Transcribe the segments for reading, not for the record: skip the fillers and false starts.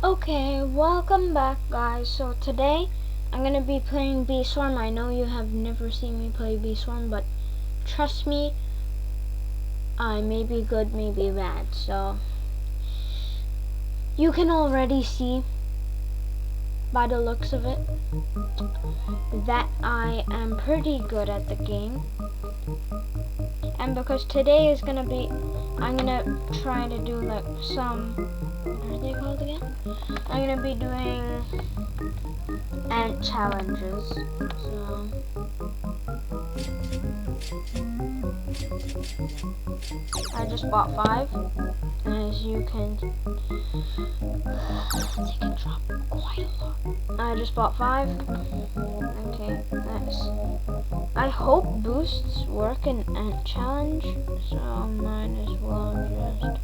Okay, welcome back guys. So today I'm gonna be playing Bee Swarm. I know you have never seen me play Bee Swarm, but trust me, I may be good, may be bad. So you can already see by the looks of it that I am pretty good at the game. And because today is gonna be, I'm gonna try to do like some, what are they called again? I'm gonna be doing ant challenges. So I just bought 5, as you can, they can drop quite a lot. I just bought 5. Okay, nice. I hope boosts work in ant challenge, so might as well just,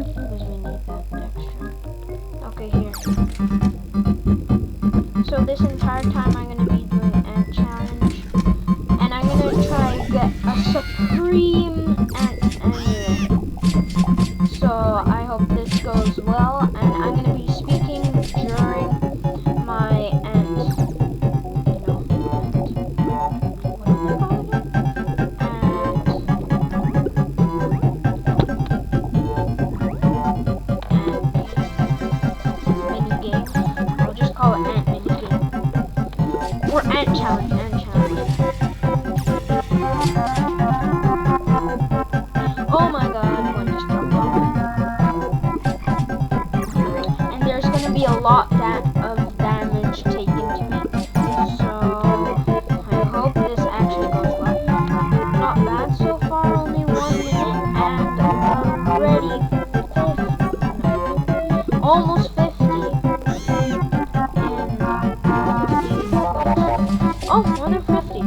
because we need that extra. Okay, here. So this entire time I'm gonna be doing ant challenge, and I'm gonna try to get a supreme ant amulet. So I hope this goes well, and I'm gonna be speaking during my ant, what are they called again? Mini game. I'll just call it ant mini game. Or ant challenge, ant challenge. Oh my god, one just dropped off. And there's gonna be a lot of damage taken to me. So I hope this actually goes well. Not bad so far, only 1 minute and already 50, almost 50. Oh, another 50.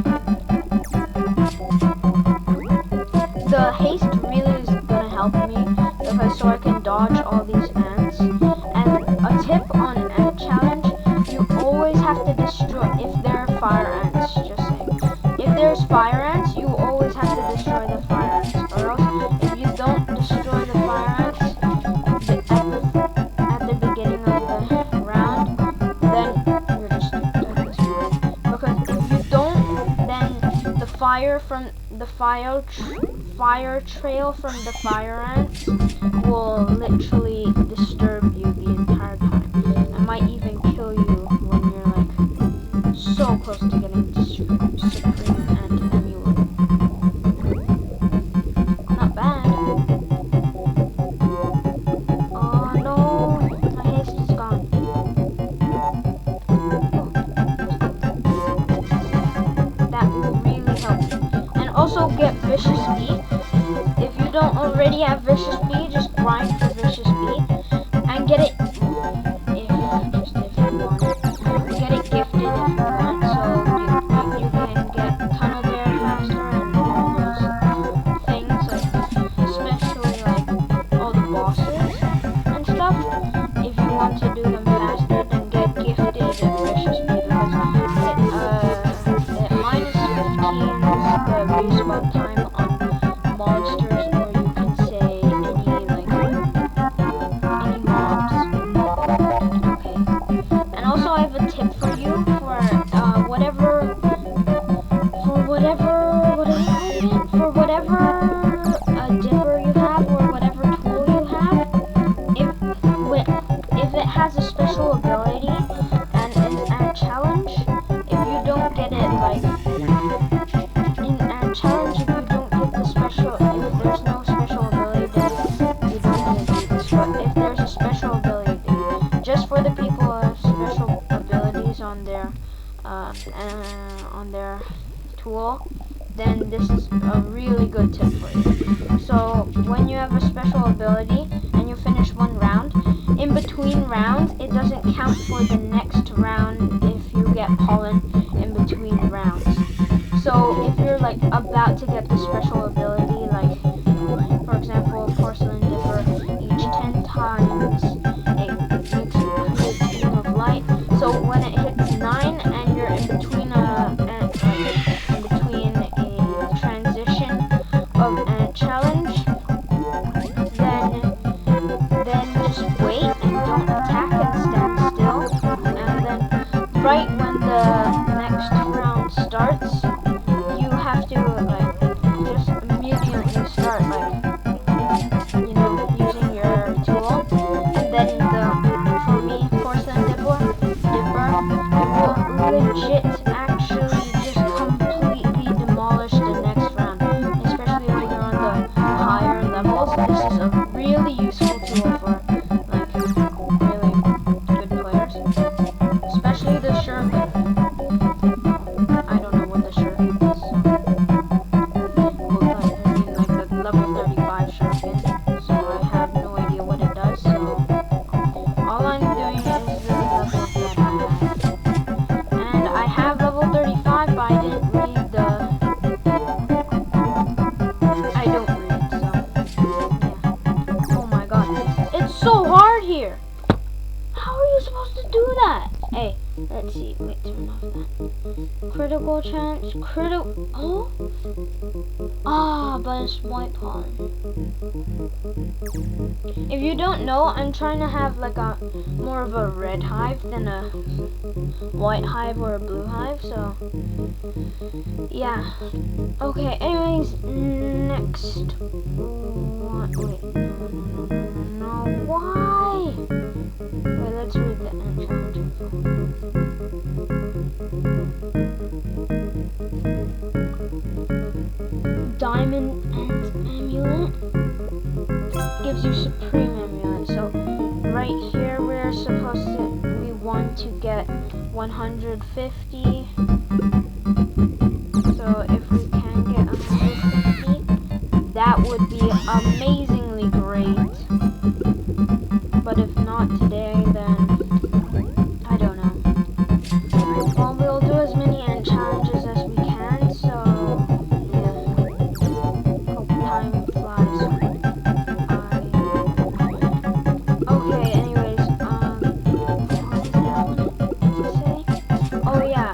The haste really is gonna help me because so I can dodge all these ants. And a tip on ant challenge, you always have to destroy, if there are fire ants, just saying. If there's fire ants, you always have to destroy the fire ants. Or else, if you don't destroy the fire ants at the beginning of the round, then you're just destroyed. Because if you don't, then the fire trail from the fire ants will literally disturb you the entire time. It might even kill you when you're like so close to getting supreme ant amulet. Not bad. Oh no, my haste is gone. That will really help you. And also get Vicious Bee. If you don't already have Vicious Bee, just grind for Vicious Bee and get it if you want it. Get it gifted if you want, so you can get Tunnel Bear faster and all those things, like especially like all the bosses and stuff. If you want to do them faster, then get gifted Vicious Bee because it minus 15 the respawn time on monsters, or you can say any mobs. Okay. And also I have a tip for you for whatever dipper you have or whatever tool you have. If it has a special ability and in ant challenge, if you don't get it like in ant challenge, if you don't get the special, if there's no special ability, then you don't get to do this. But if there's a special ability, just for the people who have special abilities on their tool, then this is a really good tip for you. So when you have a special ability and you finish one round, in between rounds, it doesn't count for the next round if you get pollen in between rounds. So if you're like about to get the special ability, like for example, Porcelain Dipper, each 10 times it makes a beam of light. So when it hits 9 and you're in between a transition of ant challenge, then so hard here. How are you supposed to do that? Hey, let's see. Wait, turn off that. Critical chance. Oh? Ah, but it's white pollen. If you don't know, I'm trying to have like a more of a red hive than a white hive or a blue hive, so yeah. Okay, anyways, next. What? Wait, no, why? Wait, let's read the ant challenge info. Diamond Ant Amulet gives you Supreme Amulet. So right here we want to get 150. So if we can get 150, that would be amazingly great. But if not today, then I don't know. Well, we'll do as many ant challenges as we can, so yeah. Hope time flies. Okay, anyways, what was that I wanted to say? Oh yeah.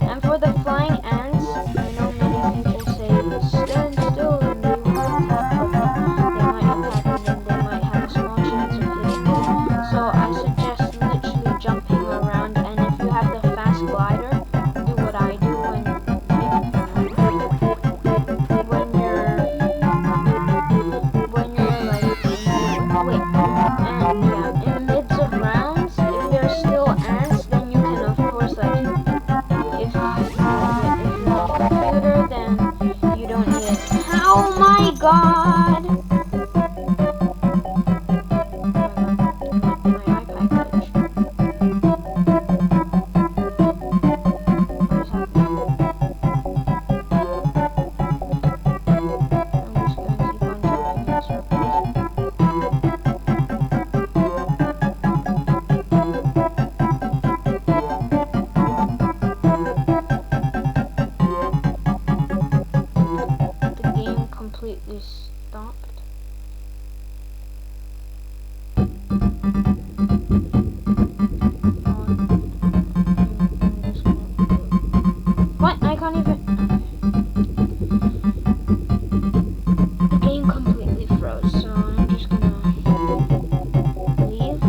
And for the flying ants, I know many people say stand still and they won't happen. They might not happen and they might have a small chance of hitting you. So I suggest literally jumping around, and if you have the fast glider, do what I do when you're like wait, and yeah, in the midst of rounds, if there's still ants, then you can of course like if you're on a computer, then you don't need it. Oh my god! My iPad glitched. What is happening? I'm just gonna keep on jumping in circles. The game completely stopped. What? I can't even. The game completely froze, so I'm just gonna leave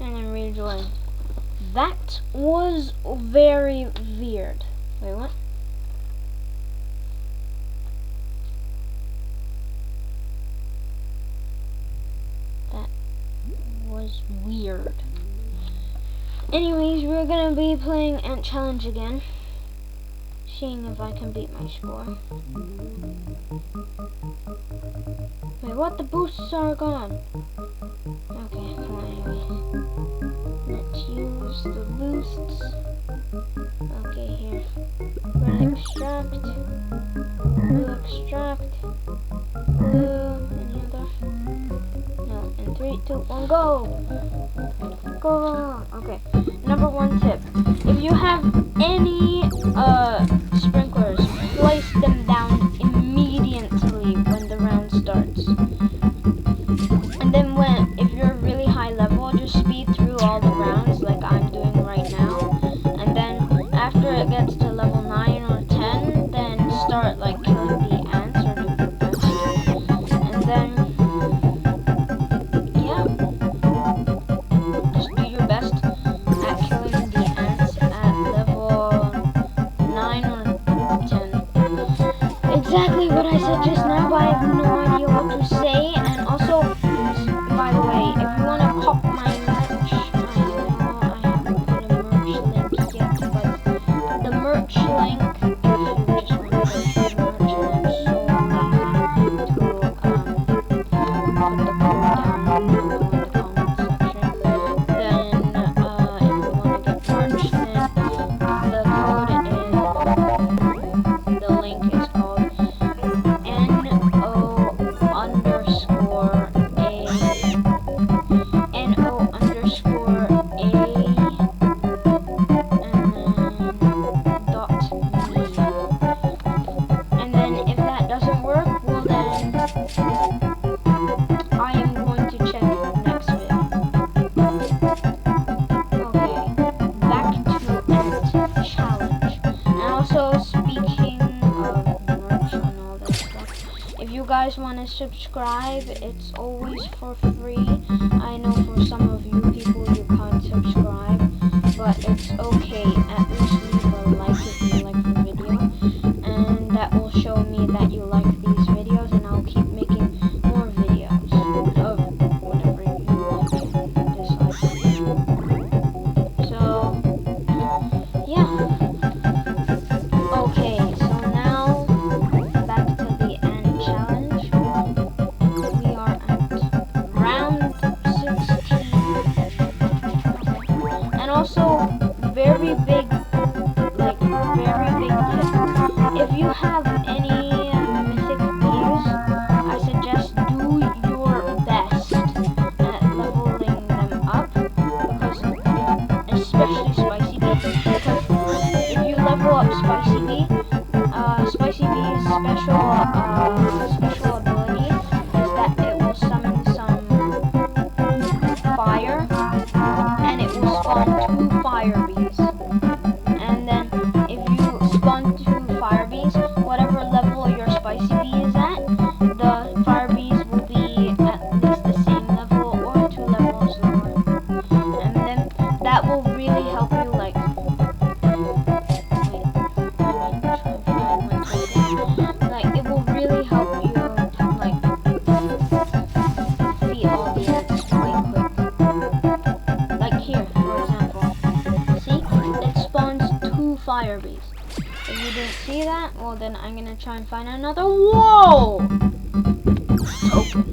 and then rejoin. That was very weird. Wait, what? That was weird. Anyways, we're gonna be playing Ant Challenge again. Seeing if I can beat my score. Wait, what? The boosts are gone. Okay, come on, anyway. Let's use the boosts. Okay, here. We're gonna extract. We'll extract. Any other? No. In 3, 2, 1, go! Go! Okay. Number 1 tip. If you have any sprinklers, place them down immediately when the round starts. And then if you're really high level, just speed through all the rounds like I'm doing right now. And then after it gets to level 9 or 10, then start like killing the ants or do your best. And then yeah, just do your best at killing the ants at level 9 or 10. Exactly what I said just now, but I have no idea what to say. And also, by the way, if you want to pop my merch, I know I haven't put a merch link yet, but the merch link, if you just want to go to the merch, and I'm so lazy to put the code down below in the comment section, then if you want to get merch, then the code is, the link is called NO guys want to subscribe, it's always for free. I know for some of you people you can't subscribe, but it's okay. At least leave a like if you like the video, and that will show me that you like these videos, and I'll keep making more videos of whatever you like and dislike. So, yeah. Okay, so now back to the end challenge. We are at round 16. And also, very big tip. If you have any mythic bees, I suggest do your best at leveling them up, because especially Spicy Bee, because if you level up Spicy Bee, Spicy Bee's special ability is that it will summon some fire, and it will spawn 2 fire bees. And then if you spawn 2 fire bees, whatever level your Spicy Bee is at, the fire bees will be at least the same level or 2 levels lower. And then that will really help you, like, it will really help you to, like, defeat all the eggs quite quick. Like here, for example. See? It spawns 2 fire bees. If you didn't see that, well then I'm gonna try and find another. Whoa! Token.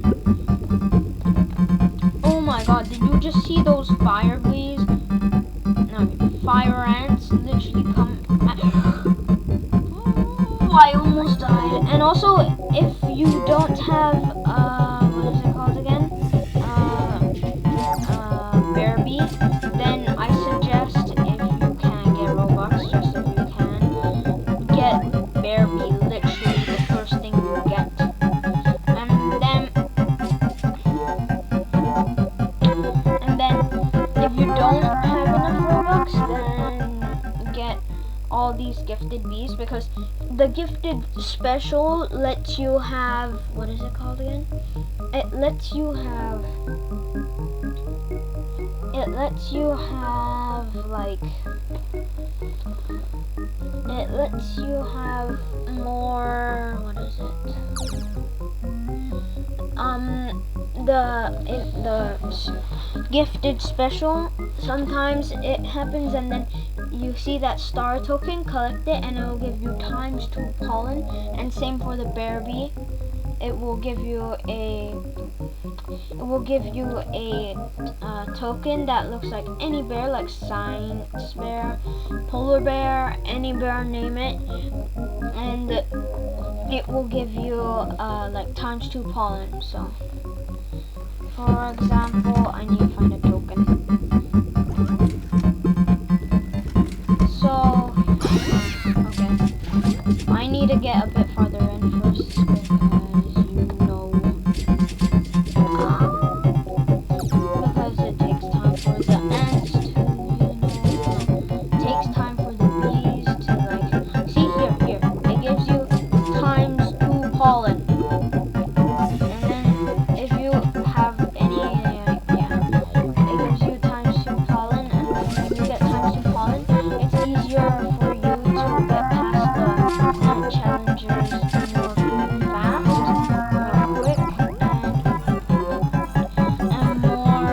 Oh my god, did you just see those fire bees? No, fire ants literally come at I almost died. And also, if you don't have, what is it called again? Bear Bee, then I suggest, if you can get Robux, just if you can, get Bear Bee, literally the first thing you get. And then, if you don't have enough Robux, then get all these gifted bees, because the gifted special lets you have, what is it called again? It lets you have like, it lets you have more, what is it? The gifted special, sometimes it happens and then you see that star token, collect it, and it will give you ×2 pollen. And same for the Bear Bee, it will give you a token that looks like any bear, like science bear, polar bear, any bear, name it, and it will give you like ×2 pollen. So for example, I need to find a token. So, okay, I need to get a bit farther in first, because because it takes time for the ants to, it takes time for the bees to, like, see here, it gives you ×2 pollen. And then if you have any, it gives you ×2 pollen, and then when you get ×2 pollen, it's easier for you to get past the challenges more fast, more quick, and more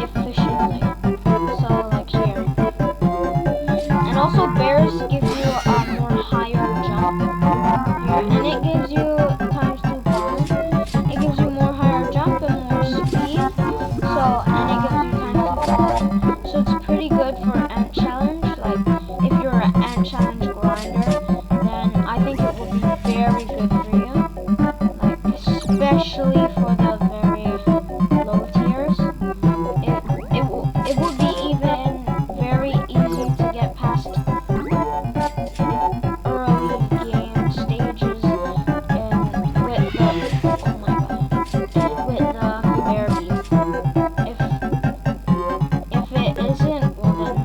efficiently. So like here. And also bears give you a more higher jump here, and it gives you ×2 pollen. It gives you more higher jump and more speed. So, and it gives you ×2 pollen. So it's pretty good for ant challenge. Like, if you're an ant challenge grinder, then I think it will be very good for you. Like, especially for the very low tiers. It will be even very easy to get past early game stages with the, oh my god, with the Bear Bee. If it isn't, well then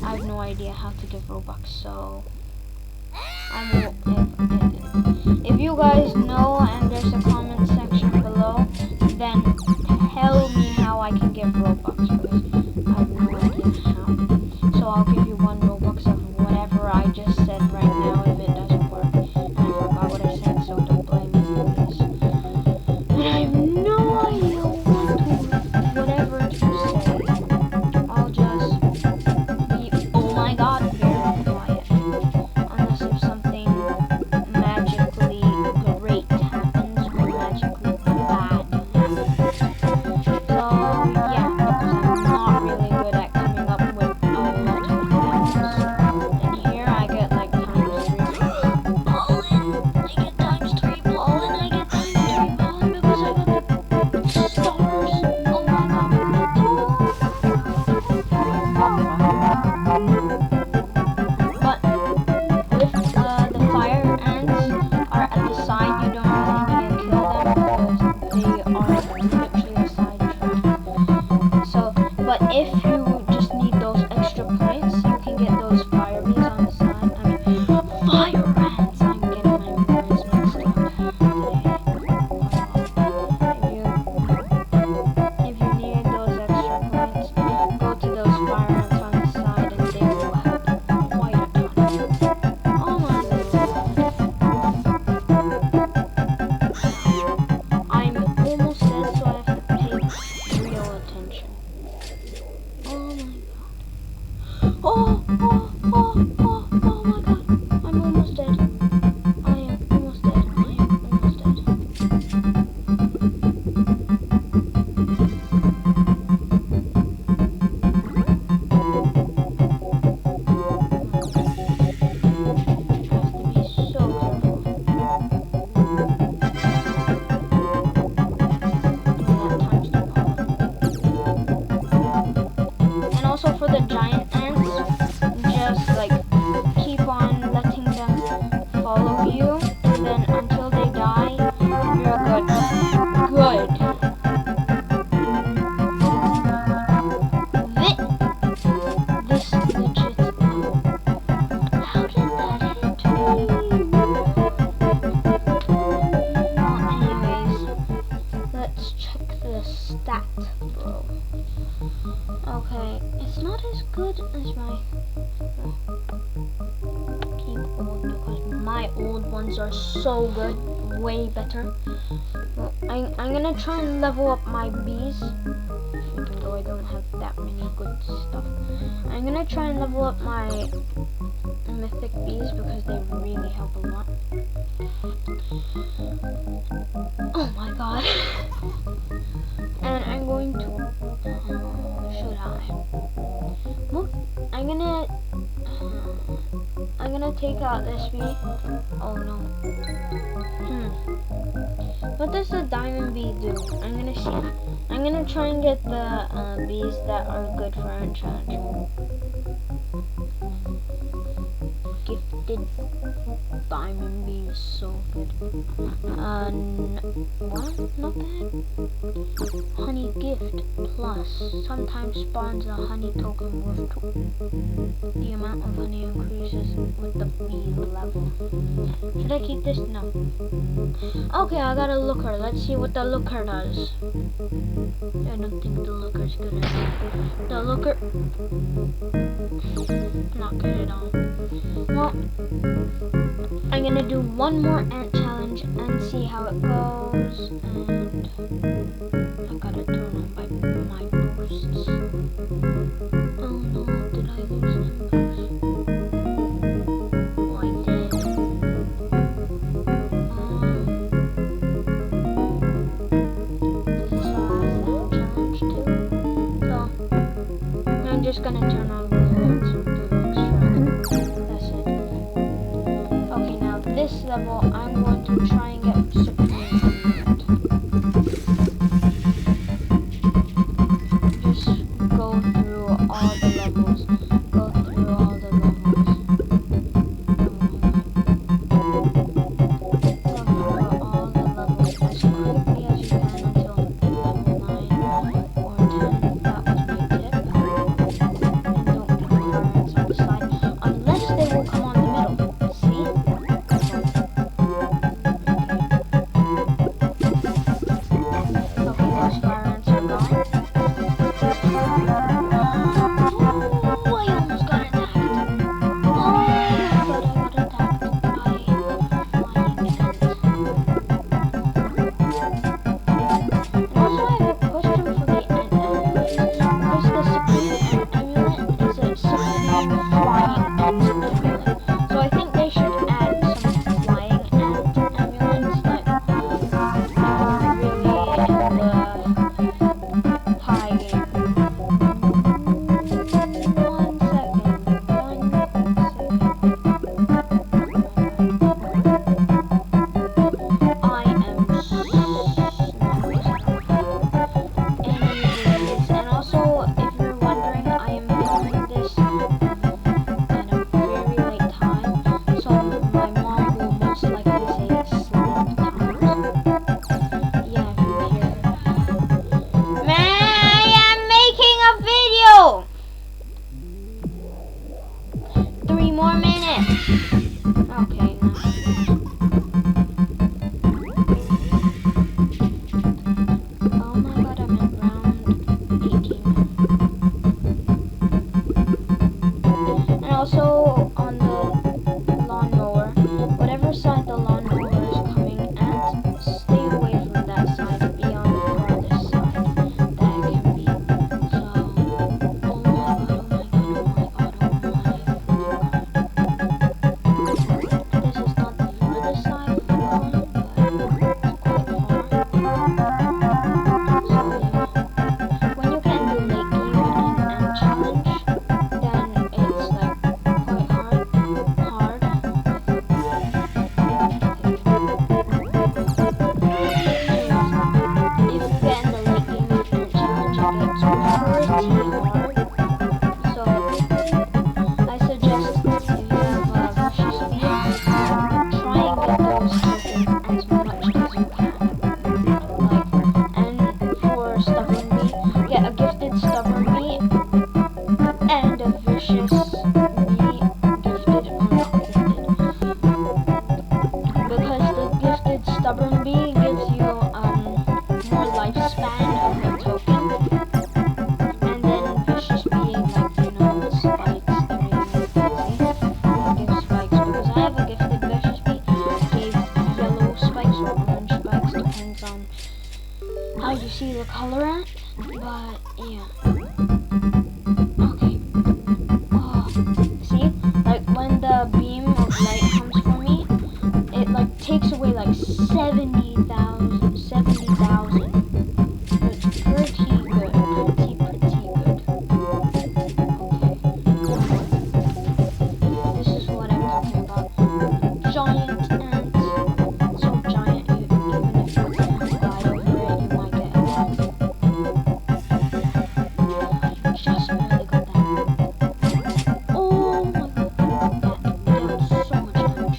I have no idea how to give Robux, so I won't. If you guys know and there's a comment section below, then tell me how I can get Robux, because I have no idea how. So I'll give you 1 Robux of whatever I just said right now if it doesn't work. And I forgot what I said, so don't blame me, please. And I have no idea whatever to say. I'll just be, oh my god, very quiet. Unless if something magically great happens or magically bad happens. So yeah, because I'm not really good at coming up with a lot of things. And here I get like ×3 ballin'. I get ×3 ballin'. I get ×3 ballin' because I got the stars. Oh my god. But if the fire ants are at the side, you don't really need to kill them because they are literally a side track. So, but if you just need those extra points, you can get those fire bees on the side. I mean, fire ants! I'm getting my words mixed up today. If you need those extra points, go to those fire ants on the side and they will help quite a ton. Oh my god. I'm almost dead, so I have to pay real attention. Oh my god. Oh my god. I'm almost dead. I am almost dead. I am almost dead. Also for the giant ants, just like keep on letting them follow you, and then until they die, you're good. Good. This legit. How did that hit me? Well, anyways, let's check the stat, bro. Okay, it's not as good as my keep old because my old ones are so good, way better. Well, I'm gonna try and level up my bees, even though I don't have that many good stuff. I'm gonna try and level up my mythic bees because they really help a lot. Oh my god. And I'm going to should I? Well, I'm gonna take out this bee. Oh no. What does the diamond bee do? I'm gonna see. I'm gonna try and get the bees that are good for enchantment. Gifted diamond bee is so good. What? Not bad. Honey gift plus sometimes spawns a honey token worth 2. The amount of honey increases with the bee level. Should I keep this? No. Okay, I got a looker. Let's see what the looker does. I don't think the looker's good enough. The looker, not good at all. Well, I'm gonna do one more ant challenge and see how it goes. And I gotta turn on my boosts. Oh no, did I lose some boosts? Oh, I did. This is an challenge too. So I'm just gonna turn on this level. I'm going to try and get Supreme. Just go through all the levels. Go through all the levels. Go through all the levels as quickly as you can until level 9 or 10. That was my tip. And don't put parents on the side unless they will come on the middle. See? the color ant, but yeah. Okay. Oh, see, like when the beam of light comes for me, it like takes away like 70,000. It's pretty good, pretty good. Okay. This is what I'm talking about. Giant ants. So giant, even if you fly over it, you might get attacked. Just barely got that. Oh my god. That dealt so much damage.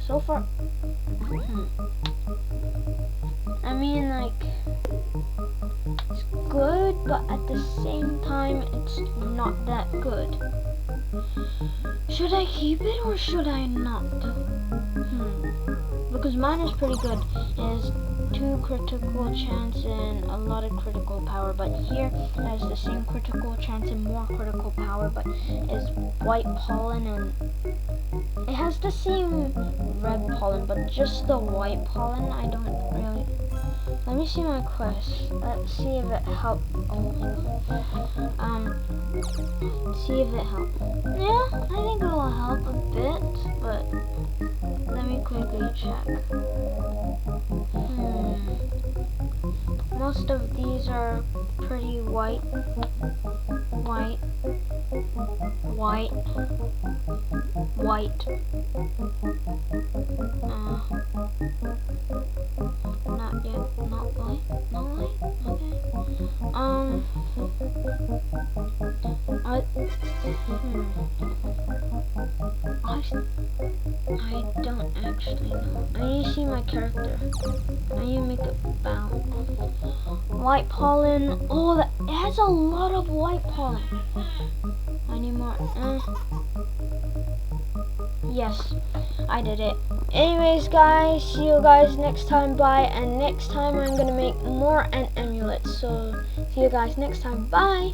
So far, I mean, like, it's good, but at the same time, it's not that good. Should I keep it or should I not? Because mine is pretty good. It has 2 critical chance and a lot of critical power, but here it has the same critical chance and more critical power, but it's white pollen and it has the same red pollen, but just the white pollen, I don't really... Let me see my quest. Let's see if it helped. Oh my god. See if it helped. Yeah, I think it will help a bit, but let me quickly check. Most of these are pretty white. Not yet, not white, okay. I don't actually know. I need to see my character. I need to make it bounce. White pollen. Oh, it has a lot of white pollen. I need more. Yes, I did it. Anyways, guys, see you guys next time. Bye. And next time I'm gonna make more ant amulets. So see you guys next time. Bye.